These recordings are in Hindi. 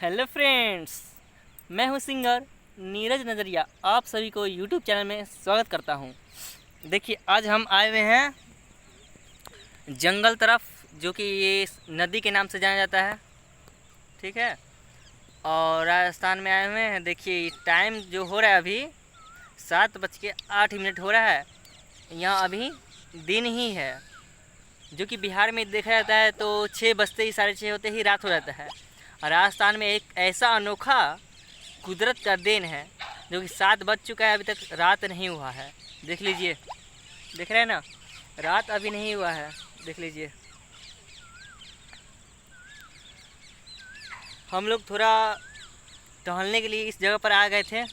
हेलो फ्रेंड्स, मैं हूं सिंगर नीरज नज़रिया। आप सभी को यूट्यूब चैनल में स्वागत करता हूं। देखिए, आज हम आए हुए हैं जंगल तरफ, जो कि ये नदी के नाम से जाना जाता है। ठीक है, और राजस्थान में आए हुए हैं। देखिए, टाइम जो हो रहा है अभी 7:08 हो रहा है। यहाँ अभी दिन ही है, जो कि बिहार में देखा जाता है तो 6 बजते ही 6:30 होते ही रात हो जाता है। और राजस्थान में एक ऐसा अनोखा कुदरत का देन है, जो कि 7 बज चुका है, अभी तक रात नहीं हुआ है। देख लीजिए, देख रहे हैं ना, रात अभी नहीं हुआ है। देख लीजिए, हम लोग थोड़ा टहलने के लिए इस जगह पर आ गए थे।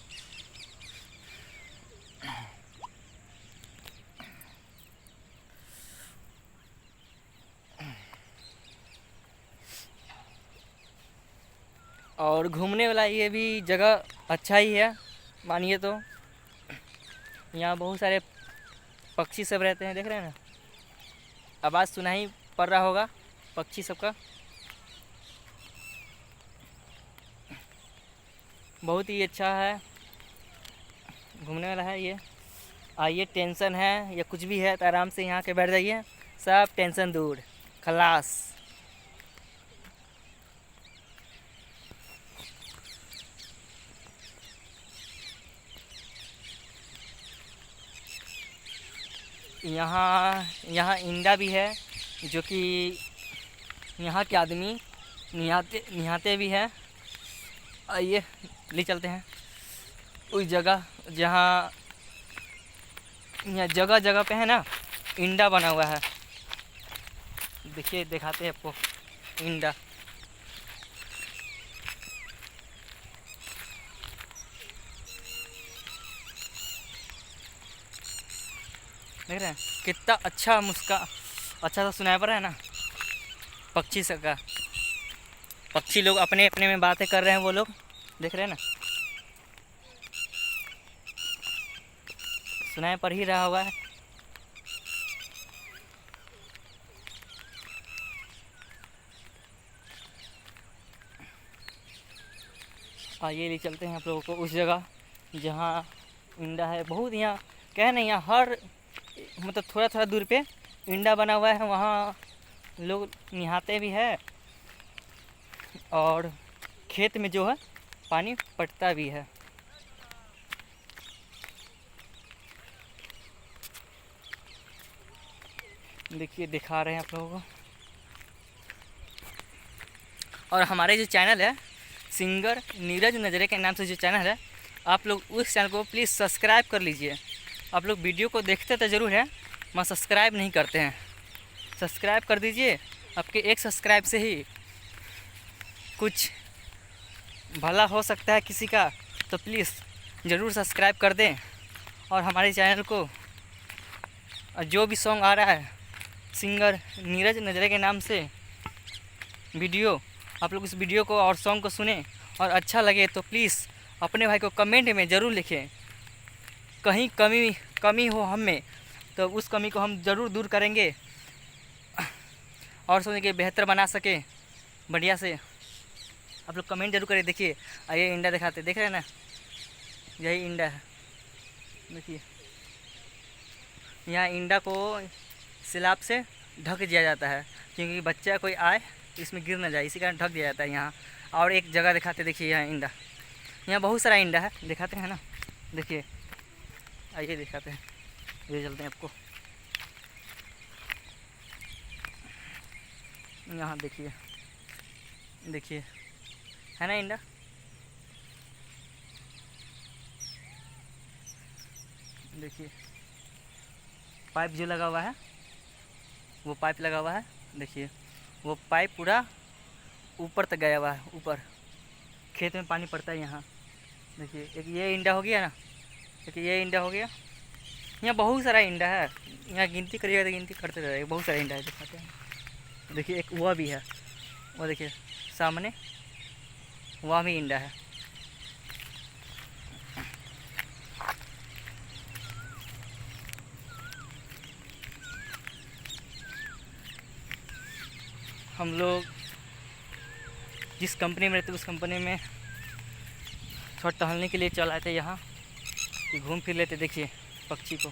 और घूमने वाला ये भी जगह अच्छा ही है, मानिए तो। यहाँ बहुत सारे पक्षी सब रहते हैं, देख रहे हैं ना, आवाज़ सुनाई पड़ रहा होगा पक्षी सबका। बहुत ही अच्छा है, घूमने वाला है ये। आइए, टेंशन है या कुछ भी है तो आराम से यहाँ के बैठ जाइए, सब टेंशन दूर, खलास। यहाँ यहाँ इंडा भी है, जो कि यहाँ के आदमी निहाते भी हैं। आइए, ले चलते हैं उस जगह जहाँ यहाँ जगह जगह पे है ना इंडा बना हुआ है। देखिए, दिखाते हैं आपको इंडा। देख रहे हैं कितना अच्छा अच्छा सा सुनाई पड़ रहा है ना पक्षी सबका। पक्षी लोग अपने अपने में बातें कर रहे हैं, वो लोग देख रहे हैं ना, सुनाई पड़ ही रहा होगा। आइए, ले चलते हैं आप लोगों को उस जगह जहाँ इंडा है। बहुत यहाँ कह नहीं, यहाँ हर मतलब थोड़ा थोड़ा दूर पे इंडा बना हुआ है, वहाँ लोग नहाते भी है और खेत में जो है पानी पटता भी है। देखिए, दिखा रहे हैं आप लोगों को। और हमारे जो चैनल है सिंगर नीरज नज़रे के नाम से जो चैनल है, आप लोग उस चैनल को प्लीज़ सब्सक्राइब कर लीजिए। आप लोग वीडियो को देखते तो ज़रूर है, मगर सब्सक्राइब नहीं करते हैं। सब्सक्राइब कर दीजिए, आपके एक सब्सक्राइब से ही कुछ भला हो सकता है किसी का, तो प्लीज़ ज़रूर सब्सक्राइब कर दें। और हमारे चैनल को जो भी सॉन्ग आ रहा है सिंगर नीरज नज़रे के नाम से वीडियो, आप लोग इस वीडियो को और सॉन्ग को सुने और अच्छा लगे तो प्लीज़ अपने भाई को कमेंट में ज़रूर लिखें। कहीं कमी हो हम में तो उस कमी को हम ज़रूर दूर करेंगे और सोचें कि बेहतर बना सके बढ़िया से। आप लोग कमेंट जरूर करें। देखिए, ये इंडा दिखाते, देख रहे हैं ना, यही इंडा है। देखिए, यहाँ इंडा को सिलाब से ढक दिया जाता है, क्योंकि बच्चा कोई आए तो इसमें गिर ना जाए, इसी कारण ढक दिया जाता है यहाँ। और एक जगह दिखाते, देखिए यहाँ इंडा, यहाँ बहुत सारा इंडा है, दिखाते हैं ना। देखिए, आइए दिखाते हैं, ये चलते हैं आपको। यहाँ देखिए, देखिए है ना इंडा। देखिए, पाइप जो लगा हुआ है, वो पाइप लगा हुआ है। देखिए, वो पाइप पूरा ऊपर तक गया हुआ है, ऊपर खेत में पानी पड़ता है यहाँ। देखिए, एक ये इंडा हो गया ना, एक ये इंडा हो गया। यहाँ बहुत सारा इंडा है, यहाँ गिनती करिएगा तो गिनती करते रहेगा, बहुत सारा इंडा है, दिखाते हैं। देखिए, एक वह भी है, वो देखिए सामने, वह भी इंडा है। हम लोग जिस कंपनी में रहते उस कंपनी में थोड़ा टहलने के लिए चल आए थे यहाँ कि घूम फिर लेते। देखिए पक्षी को।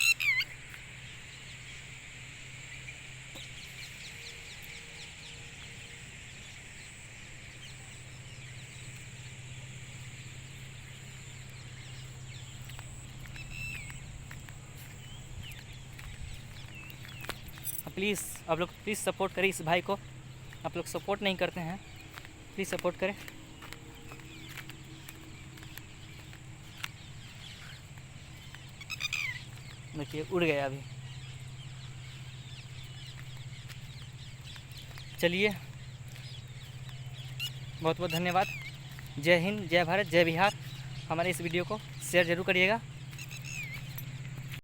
प्लीज़ आप लोग प्लीज़ सपोर्ट करें इस भाई को। आप लोग सपोर्ट नहीं करते हैं, प्लीज़ सपोर्ट करें। देखिए उड़ गया अभी। चलिए बहुत बहुत धन्यवाद। जय हिंद, जय भारत, जय बिहार। हमारे इस वीडियो को शेयर ज़रूर करिएगा।